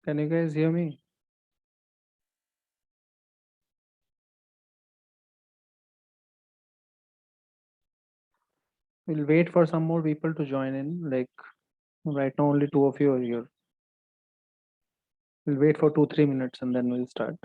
Can you guys hear me? We'll wait for some more people to join in. Like right now, only two of you are here. We'll wait for 2-3 minutes and then we'll start.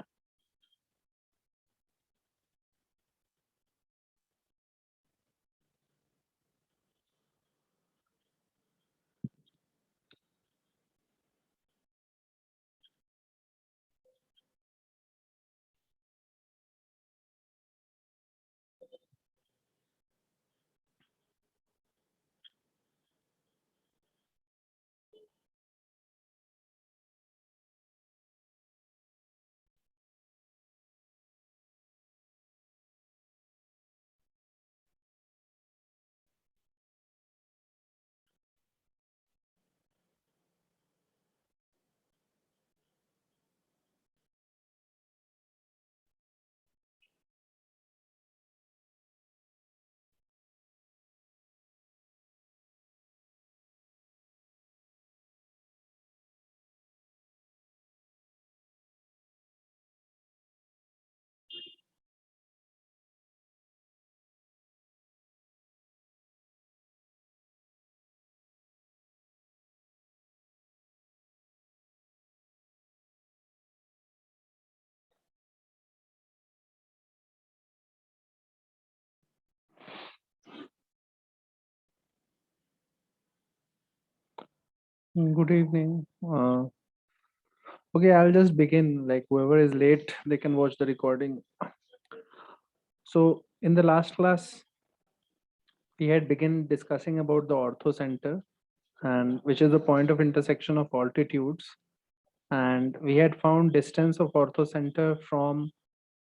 Good evening. Okay, I'll just begin. Like whoever is late, they can watch the recording. So in the last class, we had begun discussing about the ortho center, and which is the point of intersection of altitudes. And we had found distance of ortho center from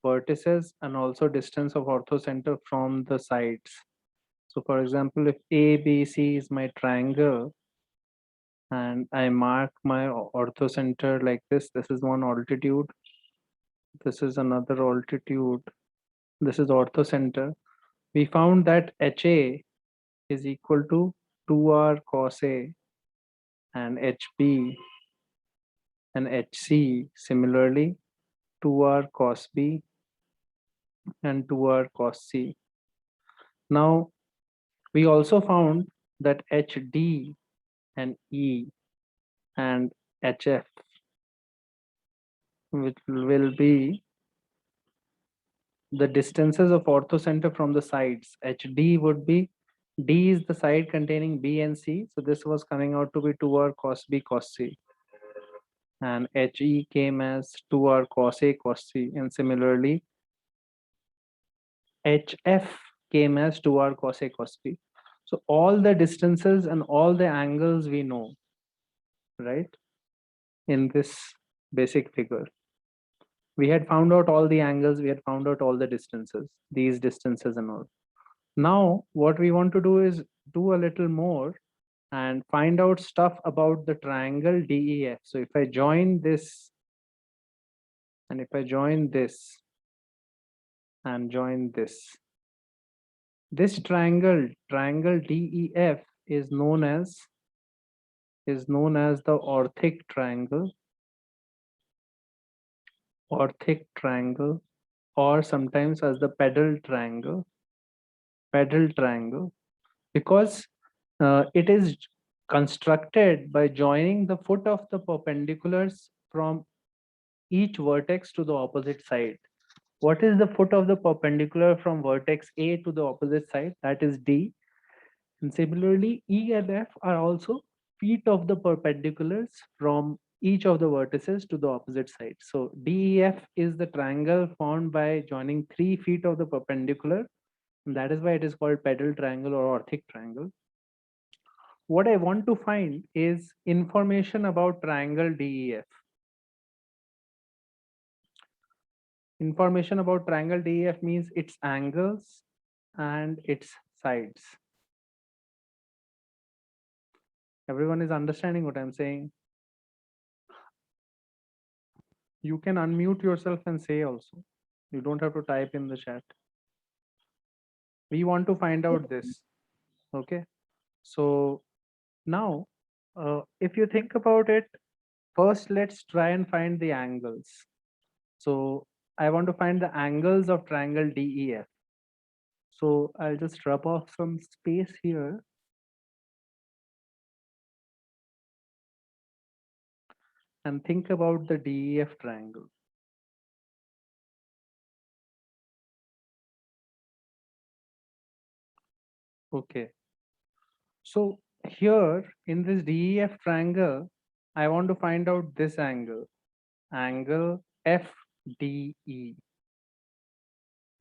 vertices and also distance of ortho center from the sides. So for example, if A, B, C is my triangle and I mark my ortho center like this is one altitude, this is another altitude, this is ortho center. We found that HA is equal to 2R cos A and HB and HC similarly 2R cos B and 2R cos C. Now we also found that HD and E and HF, which will be the distances of orthocenter from the sides. HD would be, D is the side containing B and C. So this was coming out to be 2R cos B cos C. And HE came as 2R cos A cos C. And similarly, HF came as 2R cos A cos B. So all the distances and all the angles we know, right, in this basic figure. We had found out all the angles, we had found out all the distances, these distances and all. Now, what we want to do is do a little more and find out stuff about the triangle DEF. So if I join this and if I join this and join this triangle, triangle DEF is known as the orthic triangle, or sometimes as the pedal triangle, because it is constructed by joining the foot of the perpendiculars from each vertex to the opposite side. What is the foot of the perpendicular from vertex A to the opposite side? That is D. And similarly, E and F are also feet of the perpendiculars from each of the vertices to the opposite side. So DEF is the triangle formed by joining 3 feet of the perpendicular. And that is why it is called pedal triangle or orthic triangle. What I want to find is information about triangle DEF. Information about triangle DEF means its angles and its sides. Everyone is understanding what I'm saying? You can unmute yourself and say also. You don't have to type in the chat. We want to find out this. Okay. So now, if you think about it, first let's try and find the angles. So I want to find the angles of triangle DEF. So I'll just rub off some space here. And think about the DEF triangle. Okay. So here in this DEF triangle, I want to find out this angle, angle FDE,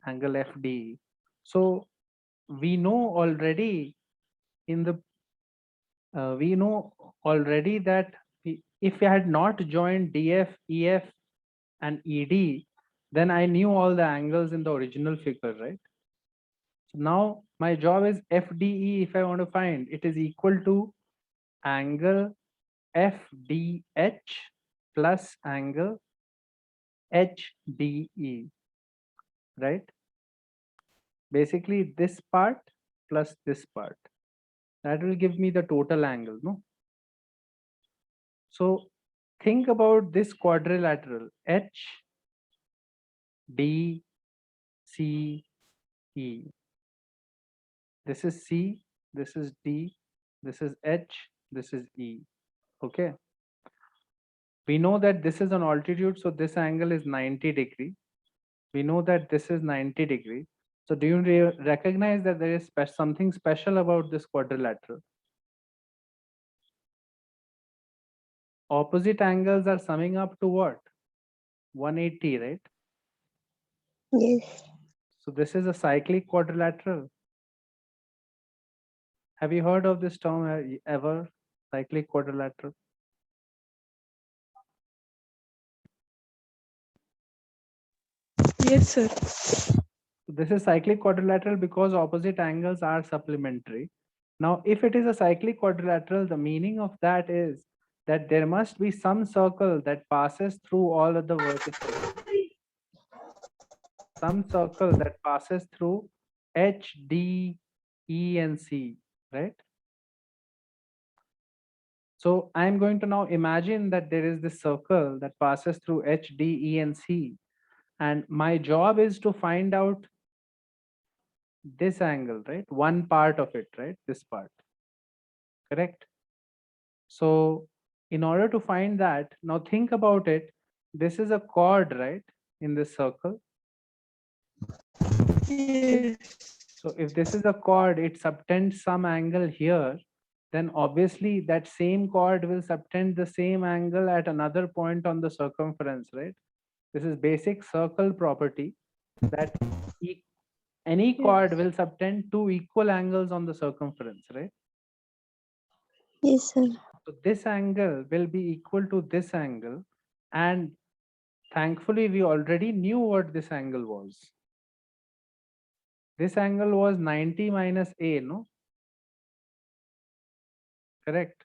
angle FDE. So we know already in the we know already that if I had not joined DF, EF, and ED, then I knew all the angles in the original figure, right? So now my job is FDE. If I want to find, it is equal to angle FDH plus angle HDE, right? Basically this part plus this part. That will give me the total angle, no? So think about this quadrilateral H, D, C, E. This is C, this is D, this is H, this is E. Okay. We know that this is an altitude, so this angle is 90 degree. We know that this is 90 degree. So do you recognize that there is something special about this quadrilateral? Opposite angles are summing up to what? 180, right? Yes. So this is a cyclic quadrilateral. Have you heard of this term ever? Cyclic quadrilateral? Yes, sir. This is cyclic quadrilateral because opposite angles are supplementary. Now, if it is a cyclic quadrilateral, the meaning of that is that there must be some circle that passes through all of the vertices. Some circle that passes through H, D, E, and C, right? So I'm going to now imagine that there is this circle that passes through H, D, E, and C. And my job is to find out this angle, right? One part of it, right? This part, correct? So in order to find that, now think about it. This is a chord, right? In this circle. Yes. So if this is a chord, it subtends some angle here, then obviously that same chord will subtend the same angle at another point on the circumference, right? This is basic circle property that any chord will subtend two equal angles on the circumference, right? Yes, sir. So this angle will be equal to this angle, and thankfully we already knew what this angle was. This angle was 90 minus A, no? Correct.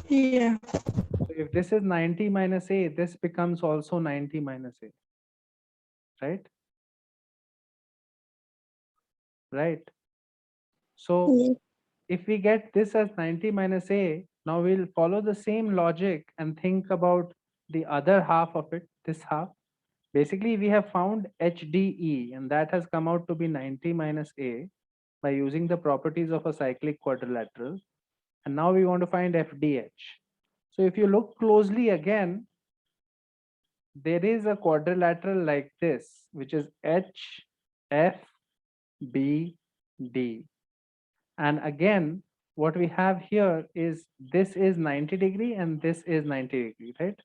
Yeah. So if this is 90 minus A, this becomes also 90 minus A, right? Right. So Yes. if we get this as 90 minus A, now we'll follow the same logic and think about the other half of it, this half. Basically, we have found HDE, and that has come out to be 90 minus A by using the properties of a cyclic quadrilateral. And now we want to find FDH. So if you look closely again, there is a quadrilateral like this, which is HFBD. And again, what we have here is this is 90 degree and this is 90 degree, right?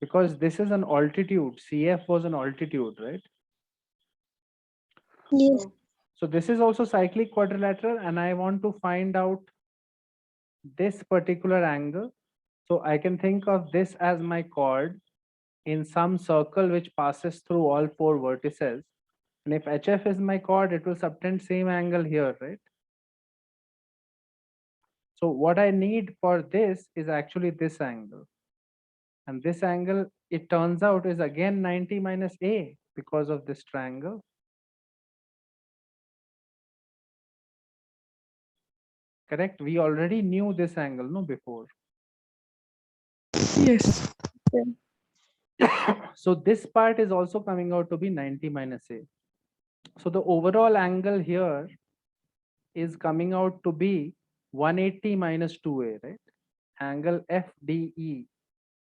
Because this is an altitude, CF was an altitude, right? Yes. So this is also cyclic quadrilateral, and I want to find out this particular angle. So I can think of this as my chord in some circle which passes through all four vertices. And if HF is my chord, it will subtend same angle here, right? So what I need for this is actually this angle. And this angle, it turns out, is again 90 minus A because of this triangle. Correct? We already knew this angle, no, before. Yes. So this part is also coming out to be 90 minus A. So the overall angle here is coming out to be 180 minus 2A, right? Angle FDE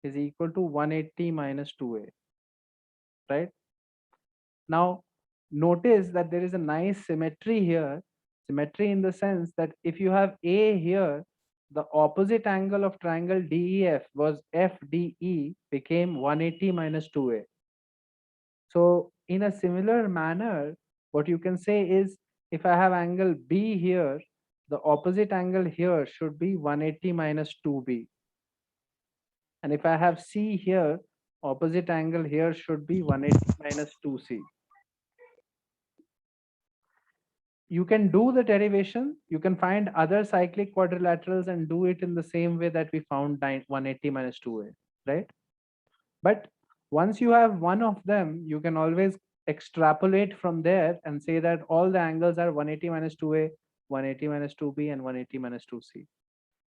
is equal to 180 minus 2A, right? Now, notice that there is a nice symmetry here. Symmetry in the sense that if you have A here, the opposite angle of triangle DEF was FDE became 180 minus 2A. So in a similar manner, what you can say is if I have angle B here, the opposite angle here should be 180 minus 2B. And if I have C here, opposite angle here should be 180 minus 2C. You can do the derivation, you can find other cyclic quadrilaterals and do it in the same way that we found 180 minus 2A, right? But once you have one of them, you can always extrapolate from there and say that all the angles are 180 minus 2A, 180 minus 2B, and 180 minus 2C.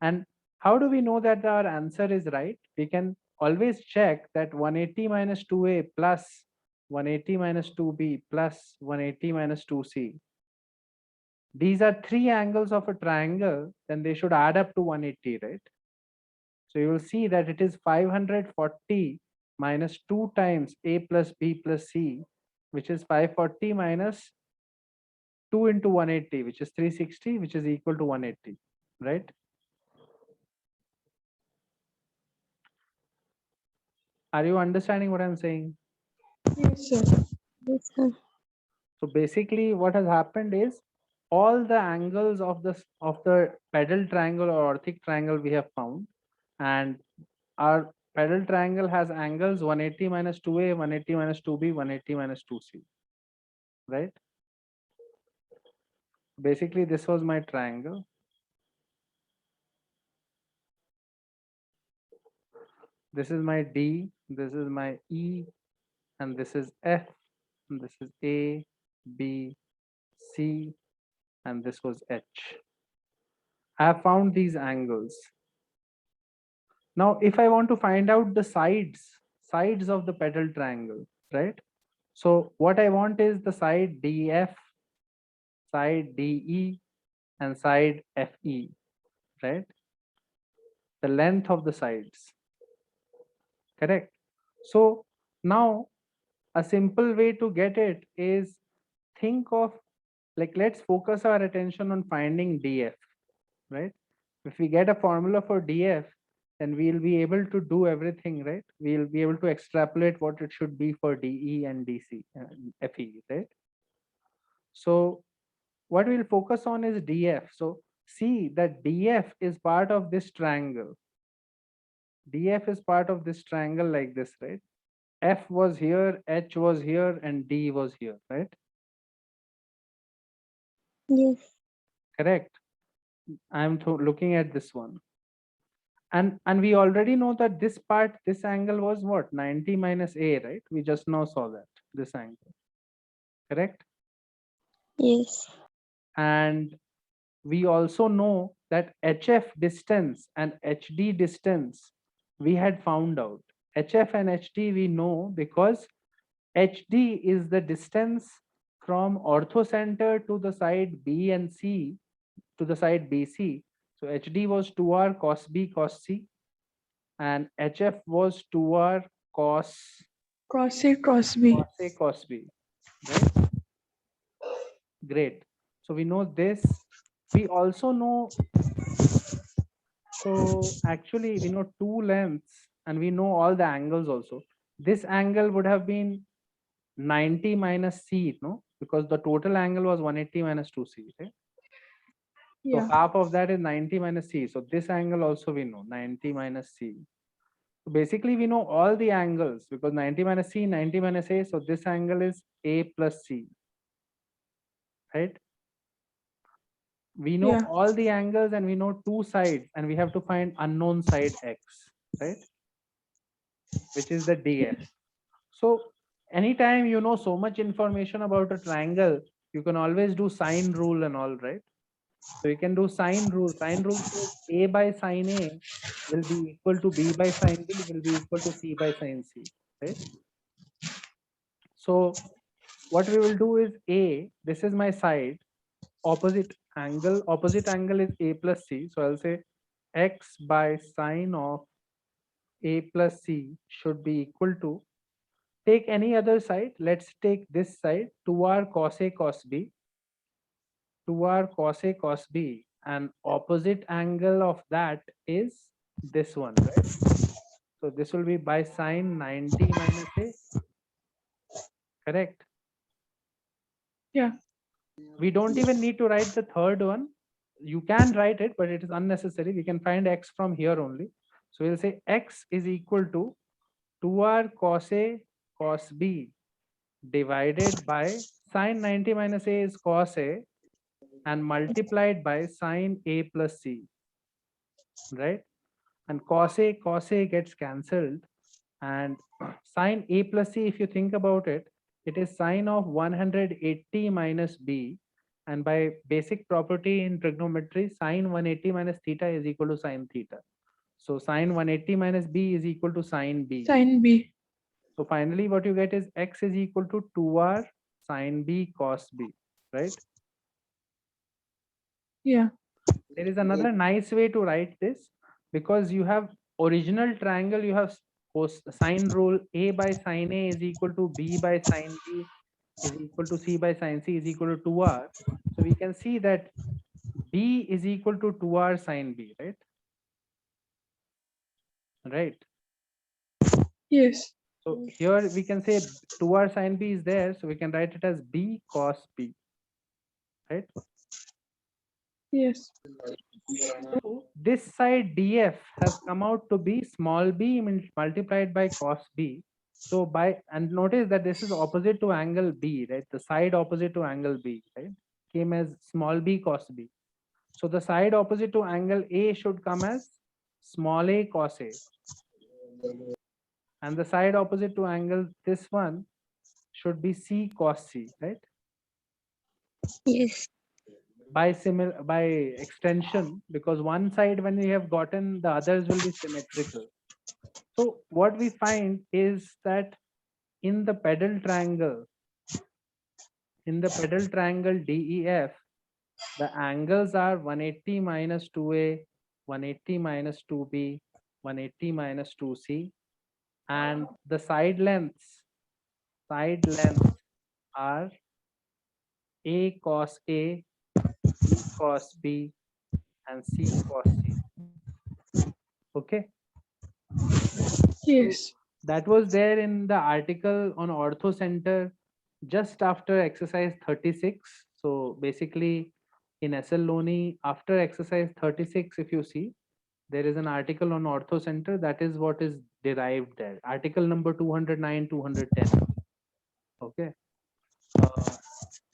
And how do we know that our answer is right? We can always check that 180 minus 2A plus 180 minus 2B plus 180 minus 2C. These are three angles of a triangle, then they should add up to 180, right? So you will see that it is 540 minus 2 times A plus B plus C, which is 540 minus 2 into 180, which is 360, which is equal to 180, right? Are you understanding what I'm saying? Yes, sir. Yes, sir. So basically what has happened is all the angles of the pedal triangle or orthic triangle we have found, and our pedal triangle has angles 180 minus 2A, 180 minus 2B, 180 minus 2C, right? Basically this was my triangle. This is my D, this is my E, and this is F, and this is A, B, C, and this was H. I have found these angles. Now, if I want to find out the sides of the pedal triangle, right? So what I want is the side DF, side DE, and side FE, right? The length of the sides, correct? So now a simple way to get it is think of, like, let's focus our attention on finding DF, right? If we get a formula for DF, then we'll be able to do everything, right? We'll be able to extrapolate what it should be for DE and DC and FE, right? So what we'll focus on is DF. So see that DF is part of this triangle. DF is part of this triangle like this, right? F was here, H was here, and D was here, right? Yes. Correct. I'm looking at this one. And we already know that this part, this angle was what? 90 minus A, right? We just now saw that, this angle. Correct? Yes. And we also know that HF distance and HD distance we had found out. HF and HD we know because HD is the distance from orthocenter to the side B and C, to the side BC. So HD was 2R cos B cos C, and HF was 2R cos Cross A, cross B. cos A cos B, right? Great. So we know this. We also know, so actually we know two lengths and we know all the angles also. This angle would have been 90 minus C, no? Because the total angle was 180 minus 2C, right? So Yeah. half of that is 90 minus C. So this angle also we know, 90 minus C. So basically we know all the angles because 90 minus C, 90 minus A. So this angle is A plus C, right? We know Yeah. all the angles and we know two sides and we have to find unknown side X, right? Which is the DF. So anytime you know so much information about a triangle, you can always do sine rule and all, right? So we can do sine rule. Sine rule says A by sine A will be equal to B by sine B will be equal to C by sine C, right? So what we will do is A, this is my side, opposite angle is A plus C. So I'll say X by sine of A plus C should be equal to, take any other side. Let's take this side, 2r cos A cos B, 2r cos A cos B, and opposite angle of that is this one, right? So this will be by sine 90 minus A, correct? Yeah. We don't even need to write the third one. You can write it, but it is unnecessary. We can find X from here only. So we'll say X is equal to 2r cos A cos B divided by sine 90 minus A is cos A and multiplied by sine A plus C, right? And cos A gets cancelled, and sine A plus C, if you think about it, it is sine of 180 minus B, and by basic property in trigonometry, sine 180 minus theta is equal to sine theta. So sine 180 minus B is equal to sine B. Sine B. So finally what you get is X is equal to 2r sine B cos B, right? Yeah. There is another nice way to write this, because you have original triangle, you have sine rule, A by sine A is equal to B by sine B is equal to C by sine C is equal to 2r. So we can see that B is equal to 2r sine B, right? Right. Yes. So here we can say 2r sine B is there, so we can write it as B cos B, right? Yes. So this side df has come out to be small b multiplied by cos b. So and notice that this is opposite to angle B, right? The side opposite to angle B, right? Came as small b cos b. So the side opposite to angle A should come as small a cos A. And the side opposite to angle this one should be C cos C, right? Yes. By extension, because one side when we have gotten, the others will be symmetrical. So what we find is that in the pedal triangle, DEF, the angles are 180 minus 2A, 180 minus 2B, 180 minus 2C, and the side lengths are A cos A, B cos B, and C cos C. Okay. Yes. That was there in the article on Ortho Center just after exercise 36. So basically in SL Loni, after exercise 36, if you see, there is an article on Ortho Center. That is what is derived there. Article number 209, 210. Okay.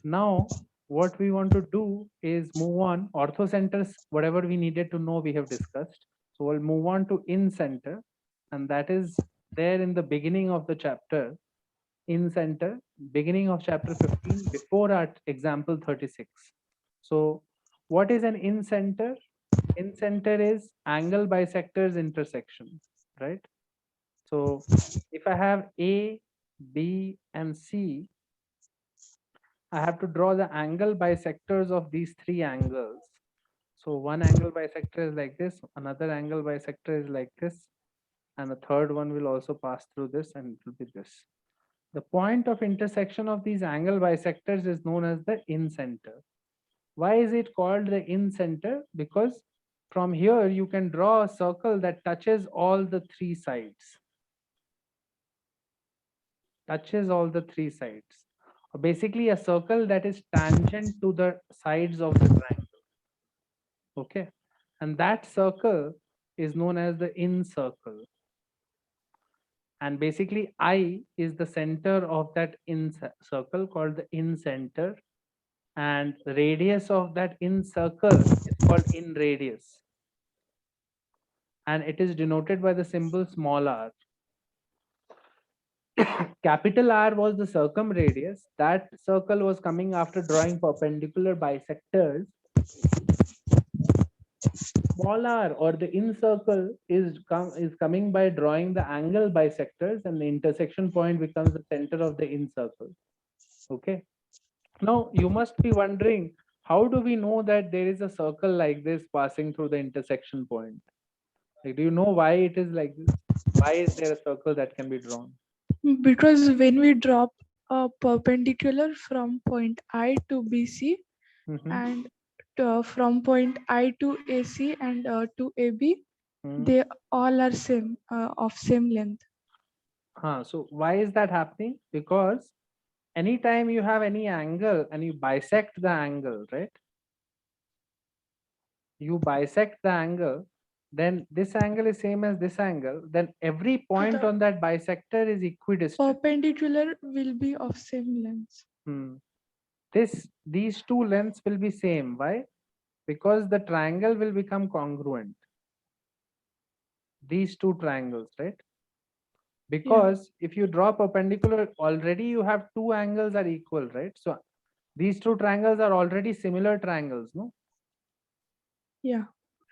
Now, what we want to do is move on. Ortho centers, whatever we needed to know, we have discussed. So we'll move on to in center, and that is there in the beginning of the chapter. In center, beginning of chapter 15, before our example 36. So what is an in center? In center is angle bisectors intersection, right? So if I have A, B, and C, I have to draw the angle bisectors of these three angles. So one angle bisector is like this, another angle bisector is like this, and the third one will also pass through this, and it will be this. The point of intersection of these angle bisectors is known as the in-center. Why is it called the in-center? Because from here you can draw a circle that touches all the three sides. Touches all the three sides. Basically a circle that is tangent to the sides of the triangle. Okay. And that circle is known as the in circle. And basically I is the center of that in circle called the in center, and radius of that in circle is called in radius, and it is denoted by the symbol small r. Capital R was the circumradius. That circle was coming after drawing perpendicular bisectors small r or the in circle is coming by drawing the angle bisectors, and the intersection point becomes the center of the in circle. Okay. Now you must be wondering, how do we know that there is a circle like this passing through the intersection point? Like, do you know why it is like this? Why is there a circle that can be drawn? Because when we drop a perpendicular from point I to BC Mhm. and from point I to AC and to AB, Mhm. they all are same of same length. So why is that happening? Because anytime you have any angle and you bisect the angle, right? You bisect the angle, then this angle is same as this angle, then every point The on that bisector is equidistant. perpendicular will be of same length. These two lengths will be same. Why? Because the triangle will become congruent. These two triangles, right? Because if you draw perpendicular, already you have two angles are equal, right? So these two triangles are already similar triangles, no? Yeah.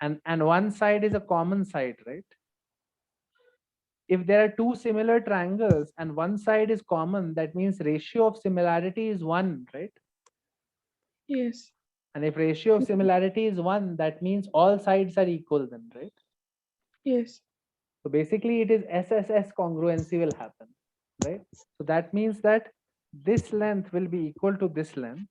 And one side is a common side, right? If there are two similar triangles and one side is common, that means ratio of similarity is 1, right? Yes. And if ratio of similarity is 1, that means all sides are equal then, right? Yes. So basically it is SSS congruency will happen, right? So that means that this length will be equal to this length.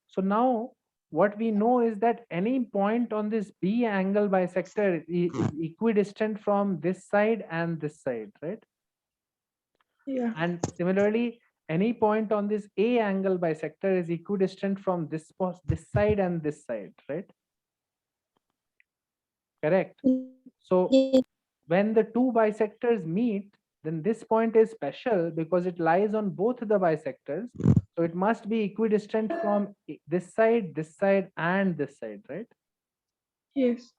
So now what we know is that any point on this B angle bisector is equidistant from this side and this side, right? Yeah. And similarly, any point on this A angle bisector is equidistant from this side and this side, right? Correct. So when the two bisectors meet, then this point is special because it lies on both the bisectors. So it must be equidistant from this side, and this side, right? Yes.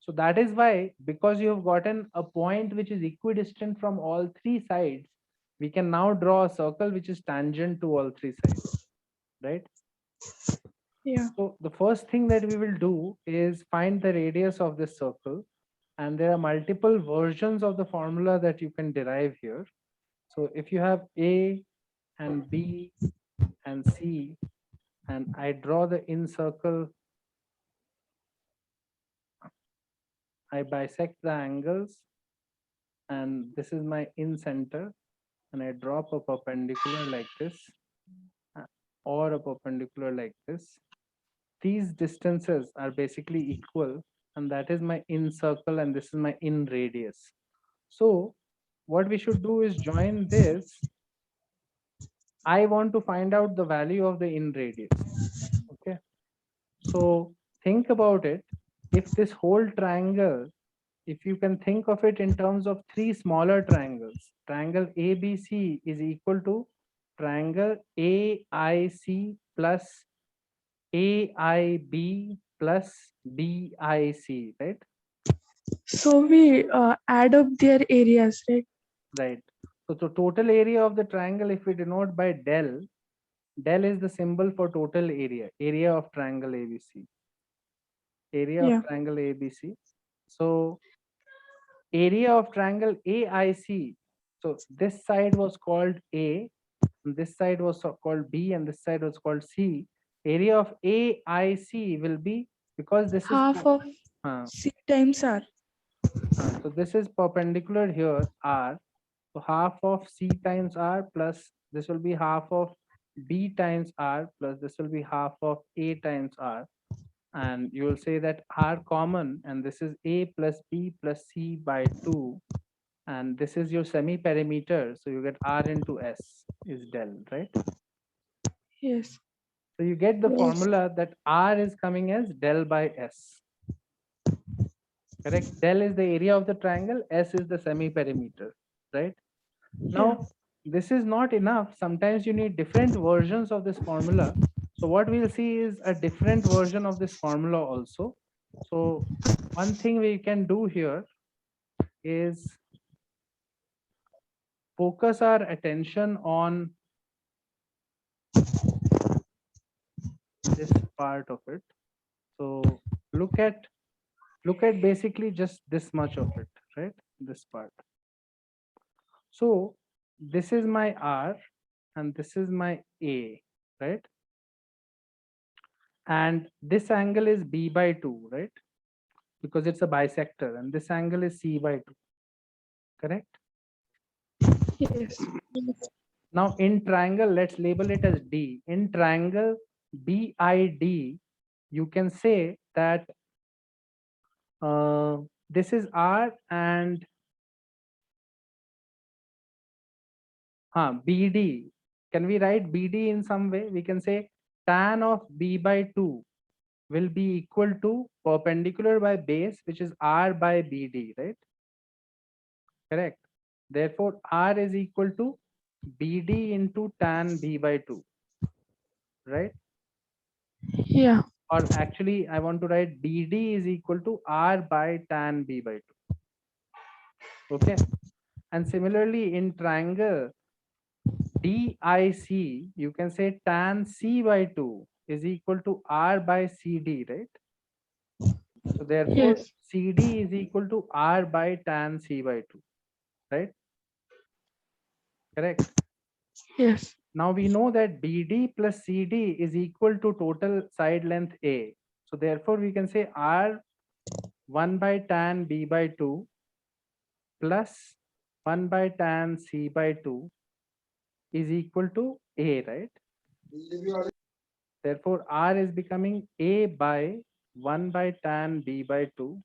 So that is why, because you have gotten a point which is equidistant from all three sides, we can now draw a circle which is tangent to all three sides, right? Yeah. So the first thing that we will do is find the radius of this circle. And there are multiple versions of the formula that you can derive here. So if you have A and B and C, and I draw the in circle, I bisect the angles, and this is my in center, and I drop a perpendicular like this, or a perpendicular like this. These distances are basically equal, and that is my in circle, and this is my in radius. So what we should do is join this. I want to find out the value of the in radius. Okay. So think about it. If this whole triangle, if you can think of it in terms of three smaller triangles, triangle ABC is equal to triangle AIC plus AIB plus BIC, right? So we add up their areas, right? Right. So the total area of the triangle, if we denote by del, del is the symbol for total area of triangle ABC, area of Yeah. triangle ABC. So area of triangle AIC. So this side was called A, and this side was called B, and this side was called C. Area of AIC will be, because this is Half of uh, C times R. so this is perpendicular here R. So half of C times R plus this will be half of B times R plus this will be half of A times R. And you will say that R common, and this is A plus B plus C by 2. And this is your semi-perimeter. So you get R into S is del, right? Yes. So you get the Yes. formula that R is coming as del by S. Correct? Del is the area of the triangle, S is the semi-perimeter, right? Now, this is not enough. Sometimes you need different versions of this formula. So what we'll see is a different version of this formula also. So one thing we can do here is focus our attention on this part of it. So look at look at basically just this much of it, right? This part. So this is my R and this is my A, right? And this angle is B by 2, right? Because it's a bisector, and this angle is C by 2, correct? Yes. Now in triangle, let's label it as D. In triangle BID, you can say that this is R and BD. Can we write BD in some way? We can say tan of B by 2 will be equal to perpendicular by base, which is R by BD, right? Correct. Therefore, R is equal to BD into tan B by 2, right? Yeah. Or actually, I want to write BD is equal to R by tan B by 2. Okay. And similarly, in triangle DIC, you can say tan C by 2 is equal to R by CD, right? So therefore, Yes. CD is equal to R by tan C by 2, right? Correct. Yes. Now we know that BD plus CD is equal to total side length A. So therefore, we can say R 1 by tan B by 2 plus 1 by tan C by 2 is equal to A, right? Therefore, R is becoming A by 1 by tan B by 2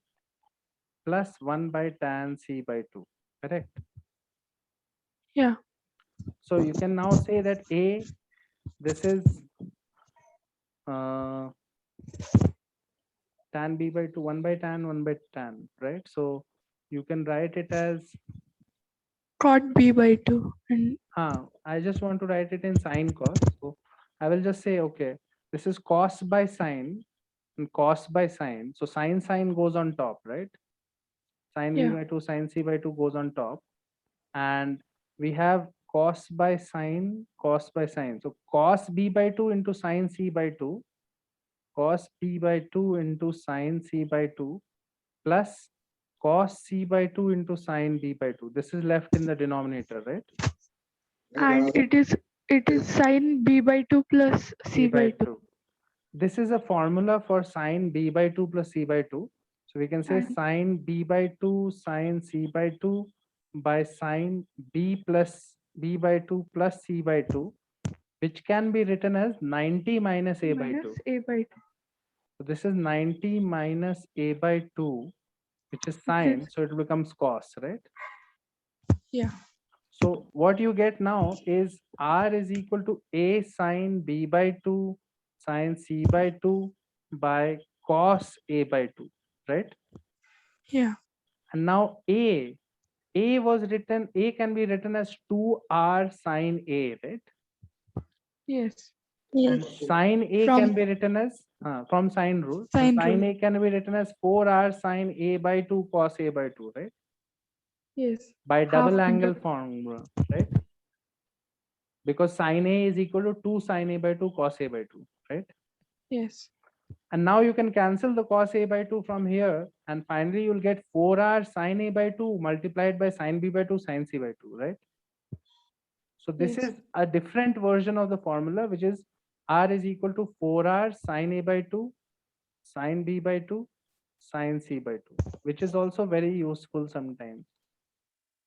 plus 1 by tan C by 2, correct? Yeah. So you can now say that A, this is uh, tan B by 2, 1 by tan, 1 by tan, right? So you can write it as, Cot B by 2. And I just want to write it in sine cos. So I will just say, okay, this is cos by sine and cos by sine. So sine goes on top, right? Sine B yeah. by 2, sine C by 2 goes on top. And we have cos by sine, cos by sine. So cos B by 2 into sine C by 2, cos B by 2 into sine C by 2 plus cos C by 2 into sine B by 2. This is left in the denominator, right? And it is sine B by 2 plus C by 2. 2. This is a formula for sine B by 2 plus C by 2. So we can say And sine B by 2 sine C by 2 by sine B plus B by 2 plus C by 2, which can be written as 90 minus A by 2. minus A by 2. So this is 90 minus A by 2, which is Which sine. is, So it becomes cos, right? yeah. So what you get now is R is equal to A sine B by 2 sine C by 2 by cos A by 2, right? Yeah. And now A can be written as 2R sine A, right? Yes. And sine A From can be written as from sine rule. And sine sine rule. A can be written as 4R sine A by 2 cos A by 2, right? Yes. By Half double angle into- formula, right? Because sine A is equal to 2 sine A by 2 cos A by 2, right? Yes. And now you can cancel the cos A by 2 from here, and finally you'll get 4R sine A by 2 multiplied by sine B by 2 sine C by 2, right? So this Yes. is a different version of the formula, which is R is equal to 4R sine A by 2 sine B by 2 sine C by 2, which is also very useful sometimes.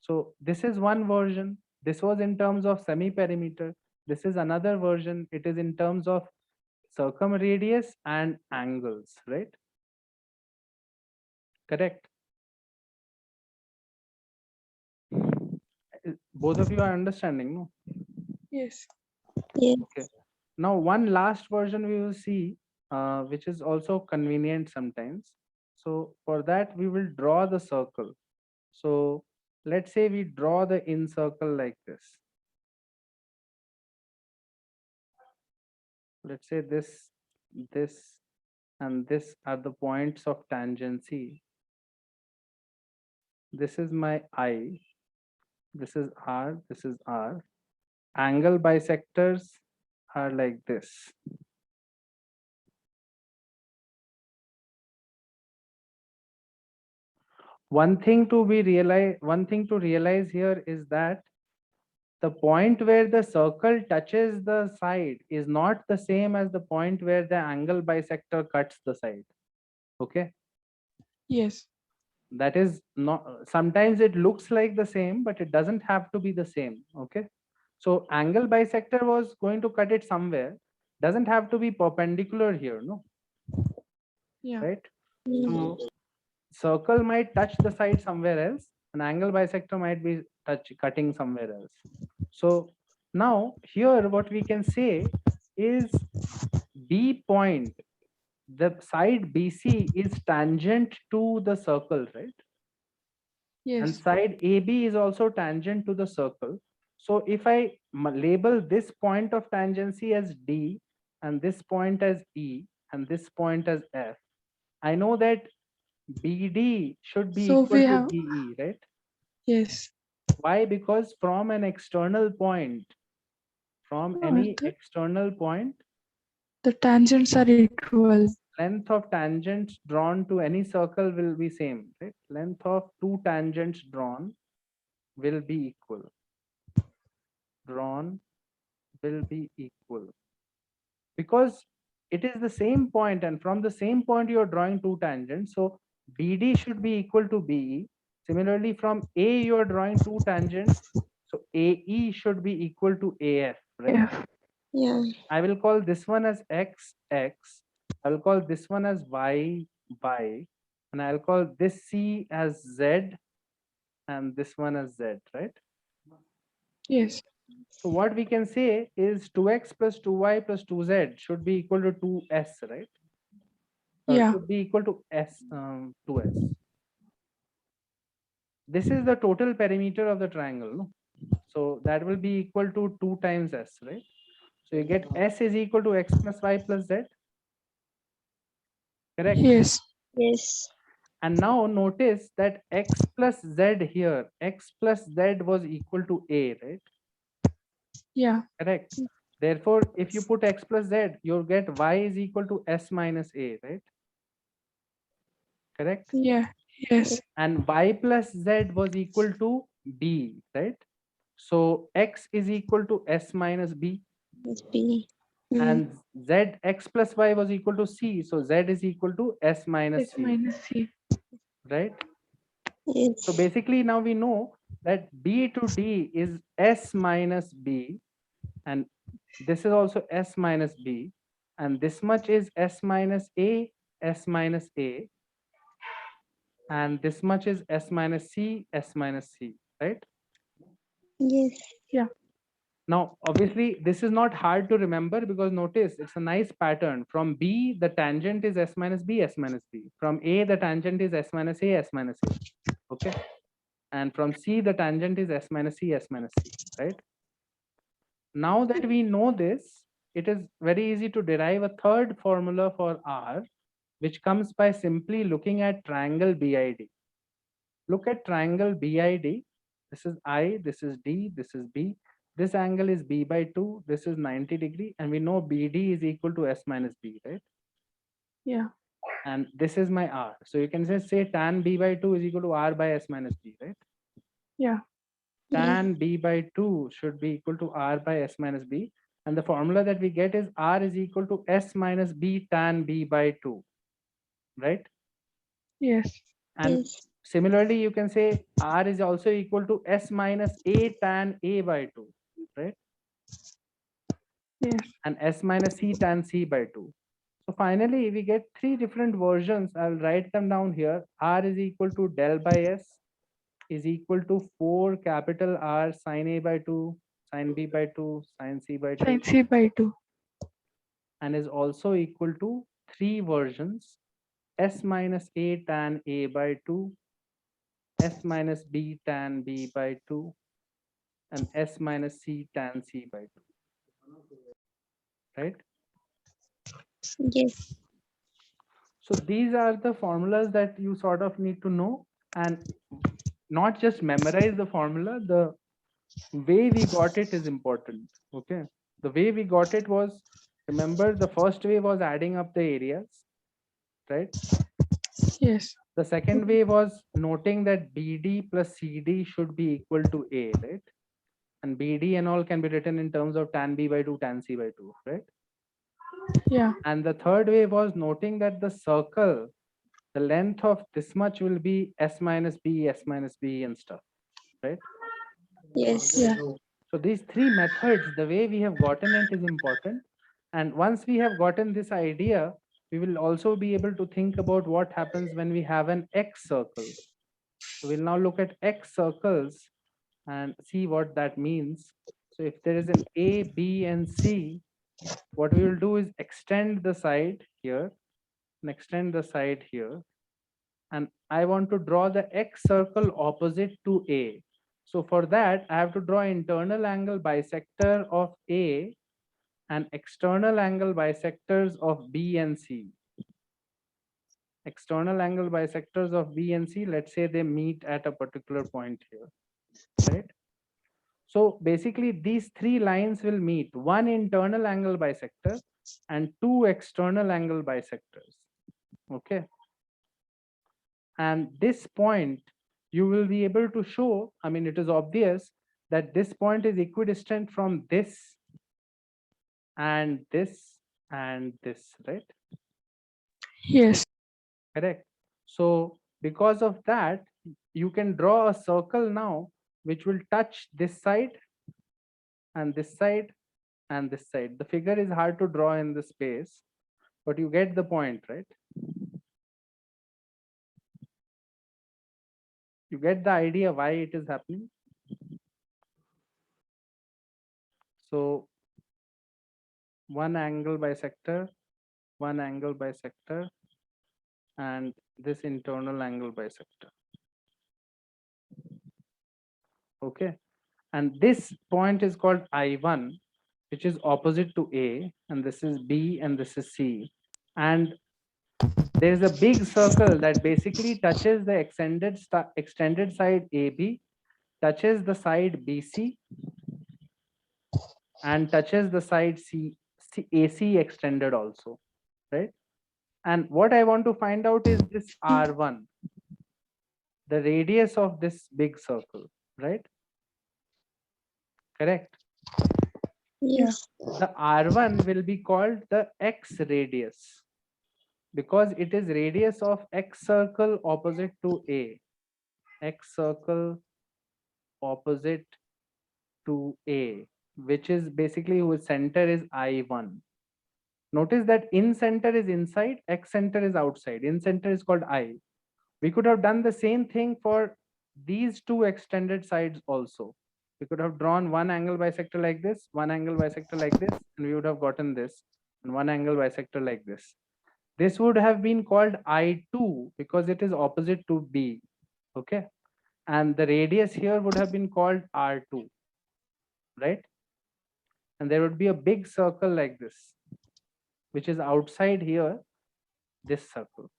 So this is one version. This was in terms of semi-perimeter. This is another version. It is in terms of circumradius and angles, right? Correct. Both of you are understanding, no? Yes. Okay. Now one last version we will see, which is also convenient sometimes. So for that, we will draw the circle. So let's say we draw the in circle like this. Let's say this, and this are the points of tangency. This is my I, this is R, this is R. Angle bisectors are like this. One thing to realize here is that the point where the circle touches the side is not the same as the point where the angle bisector cuts the side. Okay, Yes. that is not, sometimes it looks like the same, but it doesn't have to be the same. Okay, so angle bisector was going to cut it somewhere, doesn't have to be perpendicular here, no, Yeah. right? Mm. So circle might touch the side somewhere else, an angle bisector might be cutting somewhere else. So now here what we can say is B point, the side BC is tangent to the circle, right? And Yes. side AB is also tangent to the circle. So if I label this point of tangency as D and this point as E and this point as F, I know that BD should be So equal we to have, BE, right? yes. Why? Because from an external point, from any The external point, tangents are equal. length of tangents drawn to any circle will be same, right? Length of two tangents drawn will be equal. Drawn will be equal. Because it is the same point, and from the same point you are drawing two tangents. So BD should be equal to BE. Similarly, from A you are drawing two tangents. So AE should be equal to AF, right? F. Yeah. I will call this one as X, X. I will call this one as Y, Y. And I'll call this C as Z and this one as Z, right? Yes. So what we can say is 2x plus 2y plus 2z should be equal to 2s, right? Yeah. Should be equal to s, 2s. This is the total perimeter of the triangle, no? So that will be equal to 2 times s, right? So you get s is equal to x plus y plus z. Correct? Yes. Yes. And now notice that x plus z here, x plus z was equal to a, right? Yeah. Correct. Therefore, if you put x plus z, you'll get y is equal to s minus a, right? Correct. Yeah. Yes. And y plus z was equal to b, right? So x is equal to s minus b, Must be. and z x plus y was equal to c. So z is equal to s minus S c, minus C. right? Yes. So basically now we know that b to d is s minus b, and this is also s minus b, and this much is s minus a, s minus a, and this much is s minus c, s minus c, right? Yes. Now, obviously, this is not hard to remember because notice it's a nice pattern. From B, the tangent is s minus b, s minus b. From A, the tangent is s minus a, s minus a. Okay. And from C, the tangent is s minus c, s minus c, right? Now that we know this, it is very easy to derive a third formula for R, which comes by simply looking at triangle BID. Look at triangle BID. This is I, this is D, this is B. This angle is B by 2, this is 90 degree, and we know BD is equal to S minus B, right? Yeah. And this is my R. So you can say tan B by 2 is equal to R by S minus B, right? Yeah. Tan B by 2 should be equal to R by S minus B. And the formula that we get is R is equal to S minus B tan B by 2, right? Yes. And Yes. similarly, you can say R is also equal to S minus A tan A by 2, right? Yes. And S minus C tan C by 2. So finally, we get three different versions. I'll write them down here. R is equal to del by S is equal to 4 capital R sin A by 2, sin B by 2, sin C by 2, Sin C by 2. and is also equal to three versions: S minus A tan A by 2, S minus B tan B by 2, and S minus C tan C by 2, right? Yes. So these are the formulas that you sort of need to know, and not just memorize the formula. The way we got it is important. Okay, the way we got it was, remember, the first way was adding up the areas, right? Yes. The second way was noting that BD plus CD should be equal to A, right? And BD and all can be written in terms of tan B by 2, tan C by 2, right? Yeah. And the third way was noting that the circle, the length of this much will be S minus B and stuff, right? Yes. Yeah. So these three methods, the way we have gotten it is important. And once we have gotten this idea, we will also be able to think about what happens when we have an X circle. So we'll now look at X circles and see what that means. So if there is an A, B, and C, what we will do is extend the side here and extend the side here. And I want to draw the X circle opposite to A. So for that, I have to draw internal angle bisector of A and external angle bisectors of B and C. External angle bisectors of B and C, let's say they meet at a particular point here, right? So basically these three lines will meet, one internal angle bisector and two external angle bisectors, okay? And this point, you will be able to show, I mean, it is obvious that this point is equidistant from this and this and this, right? Yes. Correct. So because of that, you can draw a circle now, which will touch this side and this side and this side. The figure is hard to draw in the space, but you get the point, right? You get the idea why it is happening. So one angle bisector, and this internal angle bisector. Okay. And this point is called I1, which is opposite to A, and this is B and this is C. And there is a big circle that basically touches the extended side AB, touches the side BC, and touches the side AC extended also, right? And what I want to find out is this R1, the radius of this big circle, right? Correct. Yes. The R1 will be called the X radius because it is radius of X circle opposite to A. X circle opposite to A, which is basically whose center is I1. Notice that in center is inside, X center is outside. In center is called I. We could have done the same thing for these two extended sides also. We could have drawn one angle bisector like this, one angle bisector like this, and we would have gotten this, and one angle bisector like this. This would have been called I2 because it is opposite to B, okay? And the radius here would have been called R2, right? And there would be a big circle like this, which is outside here, this circle.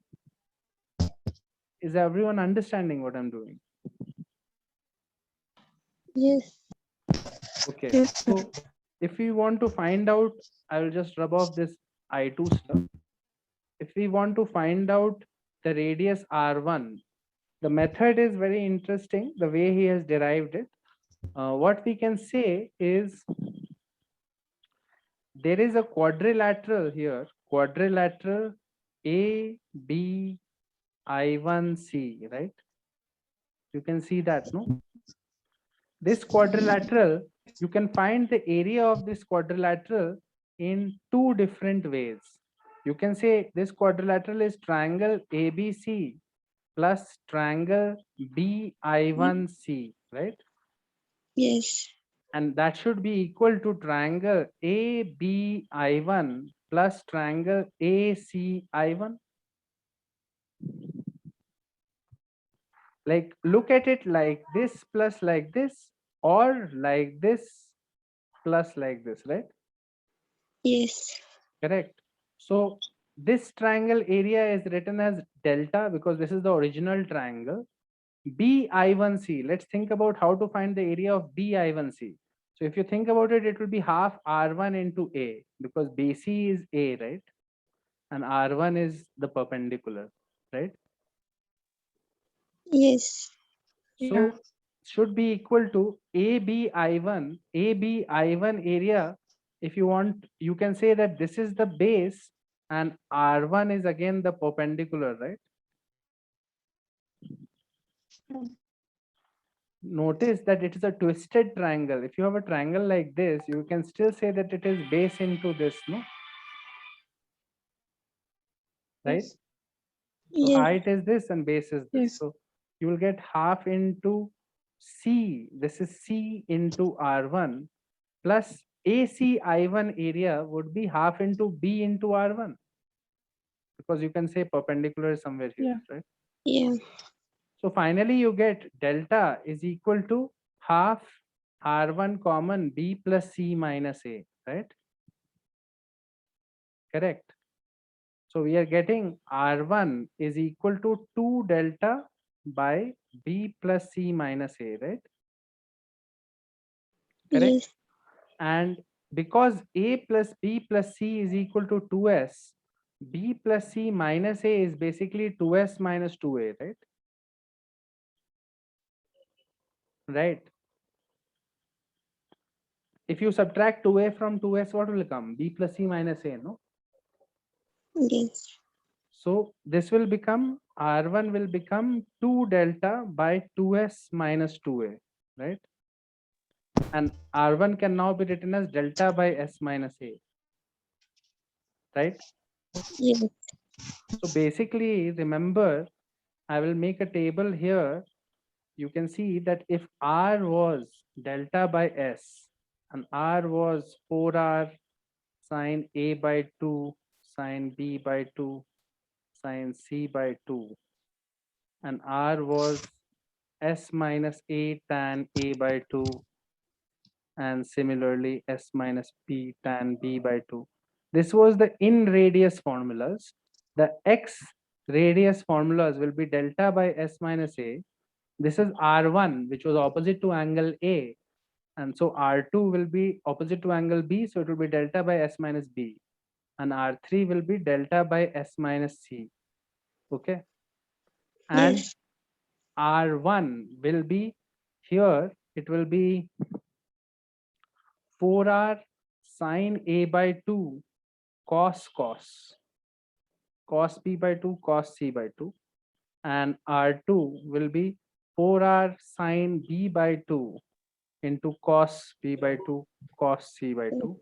Is everyone understanding what I'm doing? Yes. Okay, Yes. so if we want to find out, I will just rub off this I2 stuff. If we want to find out the radius R1, the method is very interesting, the way he has derived it. What we can say is there is a quadrilateral here, quadrilateral A, B, I1, C, right? You can see that, no? This quadrilateral, you can find the area of this quadrilateral in two different ways. You can say this quadrilateral is triangle ABC plus triangle BI1C, right? Yes. And that should be equal to triangle ABI1 plus triangle ACI1. Like look at it like this plus like this, or like this plus like this, right? Yes. Correct. So this triangle area is written as delta because this is the original triangle. BI1C, let's think about how to find the area of BI1C. So if you think about it, it will be half R1 into A because BC is A, right? And R1 is the perpendicular, right? Yes. So Yeah. should be equal to ABI1 area. If you want, you can say that this is the base and R1 is again the perpendicular, right? Notice that it is a twisted triangle. If you have a triangle like this, you can still say that it is base into this, no? Right? Yes. So Yes. height is this and base is this. Yes. So you will get half into C. This is C into R1 plus ACI1 area would be half into B into R1, because you can say perpendicular is somewhere here, Yeah. right? Yeah. So finally you get delta is equal to half R1 common B plus C minus A, right? Correct. So we are getting R1 is equal to 2 delta by B plus C minus A, right? Correct. Yes. And because A plus B plus C is equal to 2S, B plus C minus A is basically 2S minus 2A, right? Right. If you subtract 2A from 2S, what will come? B plus C minus A, no? Yes. So this will become, R1 will become 2 delta by 2S minus 2A, right? And R1 can now be written as delta by S minus A, right? Yes. So basically, remember, I will make a table here. You can see that if R was delta by S and R was 4R sine A by 2, sine B by 2, sine C by 2, and R was S minus A tan A by 2, and similarly S minus P tan B by 2. This was the in radius formulas. The X radius formulas will be delta by S minus A. This is R1, which was opposite to angle A. And so R2 will be opposite to angle B, so it will be delta by S minus B. And R3 will be delta by S minus C. Okay. And Yes. R1 will be here, it will be 4R sine A by 2 cos B by 2 cos C by 2. And R2 will be 4R sine B by 2 into cos B by 2 cos C by 2.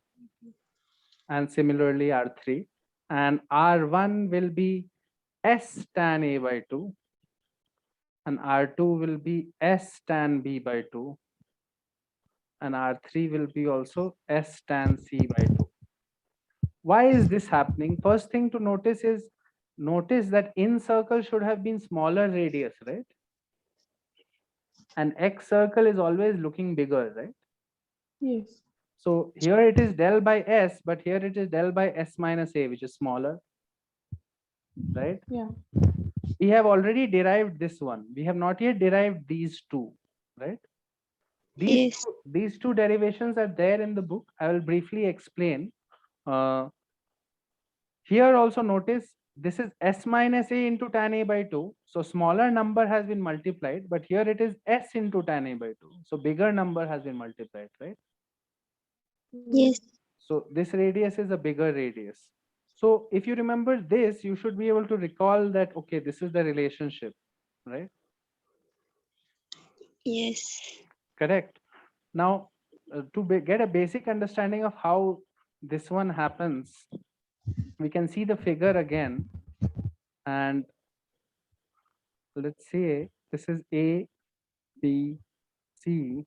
And similarly R3. And R1 will be S tan A by 2. And R2 will be S tan B by 2. And R3 will be also S tan C by 2. Why is this happening? First thing to notice is, notice that in circle should have been smaller radius, right? And X circle is always looking bigger, right? Yes. So here it is del by S, but here it is del by S minus A, which is smaller, right? Yeah. We have already derived this one. We have not yet derived these two, right? Yes. These two derivations are there in the book. I will briefly explain. Here also notice this is S minus A into tan A by 2. So smaller number has been multiplied, but here it is S into tan A by 2. So bigger number has been multiplied, right? Yes. So this radius is a bigger radius. So if you remember this, you should be able to recall that, okay, this is the relationship, right? Yes. Correct. Now, get a basic understanding of how this one happens, we can see the figure again. And let's say this is A, B, C.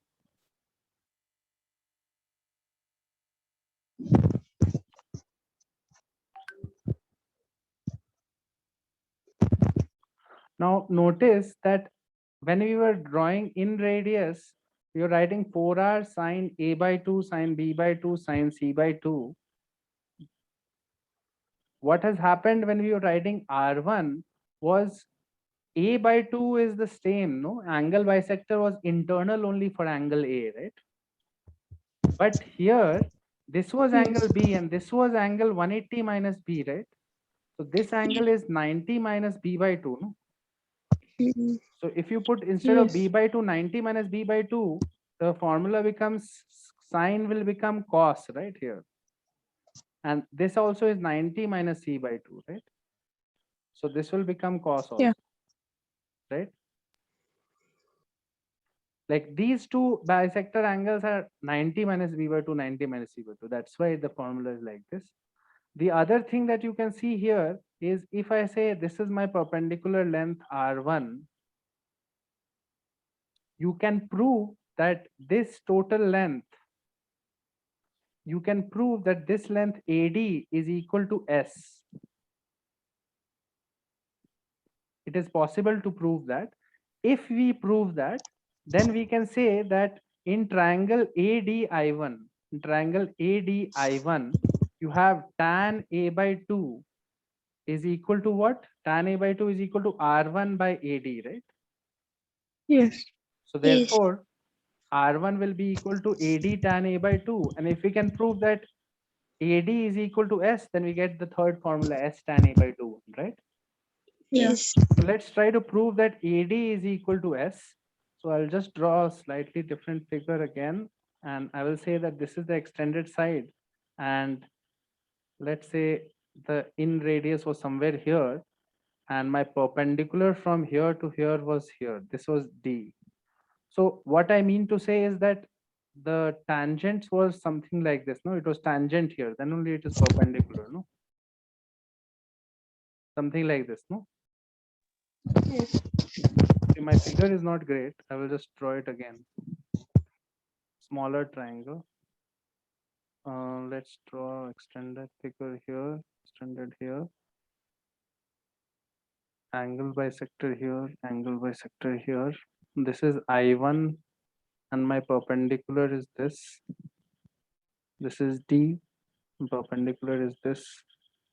Now notice that when we were drawing in radius, we were writing 4R sine A by 2, sine B by 2, sine C by 2. What has happened when we were writing R1 was A by 2 is the same, no? Angle bisector was internal only for angle A, right? But here, this was Yes. angle B and this was angle 180 minus B, right? So this angle is 90 minus B by 2, no? Mm, So if you put instead of b Yes. by 2 90 minus b by 2, the formula becomes sine will become cos right here. And this also is 90 minus c by 2, right? So this will become cos also, Yeah. right? Like these two bisector angles are 90 minus b by 2, 90 minus c by 2. That's why the formula is like this. The other thing that you can see here is if I say this is my perpendicular length R1, you can prove that this total length, you can prove that this length AD is equal to S. It is possible to prove that. If we prove that, then we can say that in triangle ADI1, you have tan A by 2 is equal to what? Tan A by 2 is equal to R1 by AD, right? Yes. So yes, therefore, R1 will be equal to AD tan A by 2. And if we can prove that AD is equal to S, then we get the third formula S tan A by 2, right? Yeah. yes, So let's try to prove that AD is equal to S. So I'll just draw a slightly different figure again, and I will say that this is the extended side. And let's say the in radius was somewhere here, and my perpendicular from here to here was here. This was D. So what I mean to say is that the tangent was something like this. No, it was tangent here. Then only it is perpendicular. No, something like this. No, Yes. see, my figure is not great. I will just draw it again. Smaller triangle. Let's draw extended figure here. Extended here. Angle bisector here. Angle bisector here. This is I1, and my perpendicular is this. This is D. Perpendicular is this.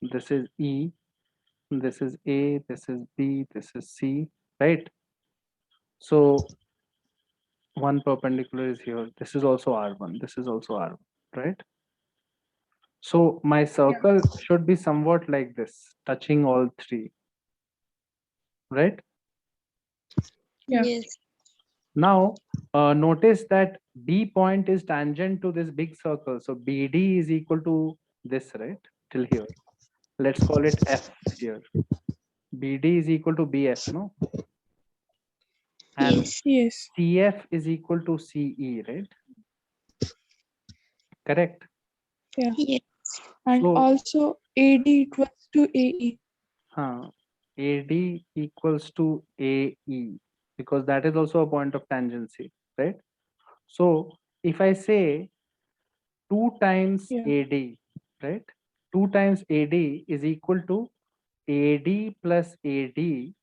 This is E. This is A, this is B, this is C, right? So one perpendicular is here. This is also R1. This is also R1, right? So my circle should be somewhat like this, touching all three, right? Yeah. yes, Now, notice that B point is tangent to this big circle. So BD is equal to this, right? Till here. Let's call it F here. BD is equal to BF, no? And yes, Yes. CF is equal to CE, right? Correct. Yeah. yes, And So, also AD equals to AE. AD equals to AE, because that is also a point of tangency, right? So if I say 2 times Yeah. AD, right? 2 times AD is equal to AD plus AD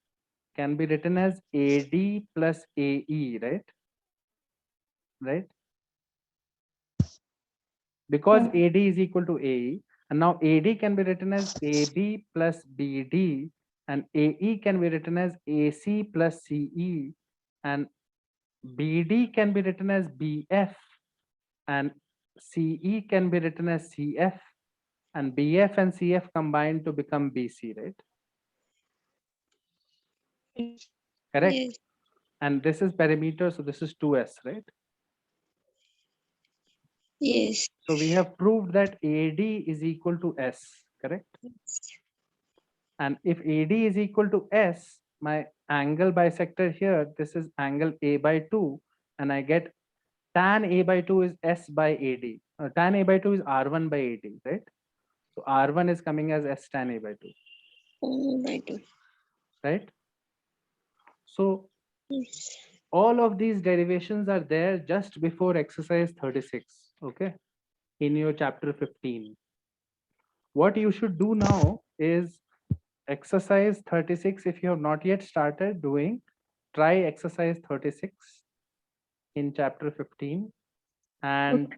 can be written as AD plus AE, right? Right? Because Yeah. AD is equal to AE, and now AD can be written as AB plus BD, and AE can be written as AC plus CE, and BD can be written as BF, and CE can be written as CF, and BF and CF combine to become BC, right? Yes. Correct. yes, And this is perimeter, so this is 2S, right? yes, So we have proved that AD is equal to S, correct? And if AD is equal to S, my angle bisector here, this is angle A by 2, and I get tan A by 2 is S by AD. Tan A by 2 is R1 by AD, right? So R1 is coming as S tan A by 2, right, right? So yes, all of these derivations are there just before exercise 36, okay, in your chapter 15. What you should do now is exercise 36. If you have not yet started doing, try exercise 36 in chapter 15 and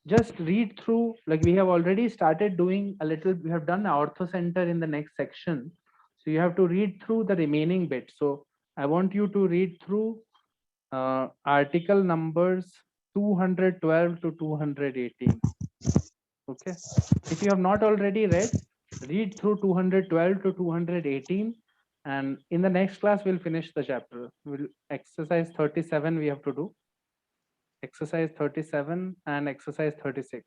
just read through. Like we have already started doing a little, we have done orthocenter in the next section, so you have to read through the remaining bit. So I want you to read through article numbers 212 to 218. Okay, if you have not already read through 212 to 218 And in the next class, we'll finish the chapter. We'll exercise 37 we have to do. Exercise 37 and exercise 36.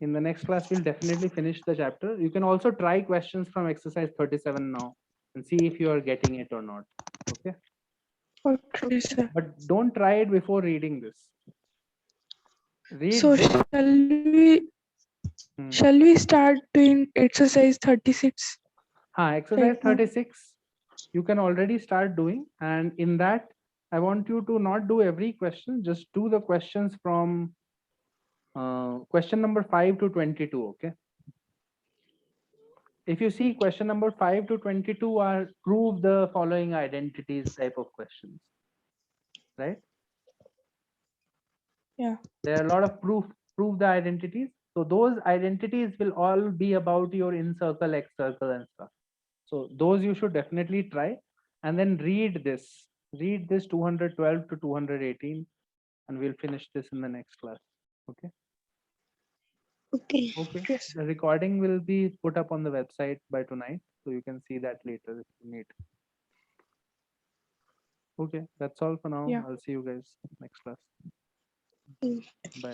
In the next class, we'll definitely finish the chapter. You can also try questions from exercise 37 now and see if you are getting it or not. Okay. Okay, sir. But don't try it before reading this. Read So this. Hmm. shall we start doing exercise 36? Exercise Right now. 36, you can already start doing. And in that, I want you to not do every question, just do the questions from question number 5 to 22, okay? If you see question number 5 to 22 are prove the following identities type of questions, right? Yeah. There are a lot of prove the identities. So those identities will all be about your in circle, X circle and stuff. So those you should definitely try, and then read this 212 to 218, and we'll finish this in the next class. Okay. Okay. Okay. Yes. The recording will be put up on the website by tonight, so you can see that later if you need. Okay, that's all for now. Yeah. I'll see you guys next class. Mm. Bye.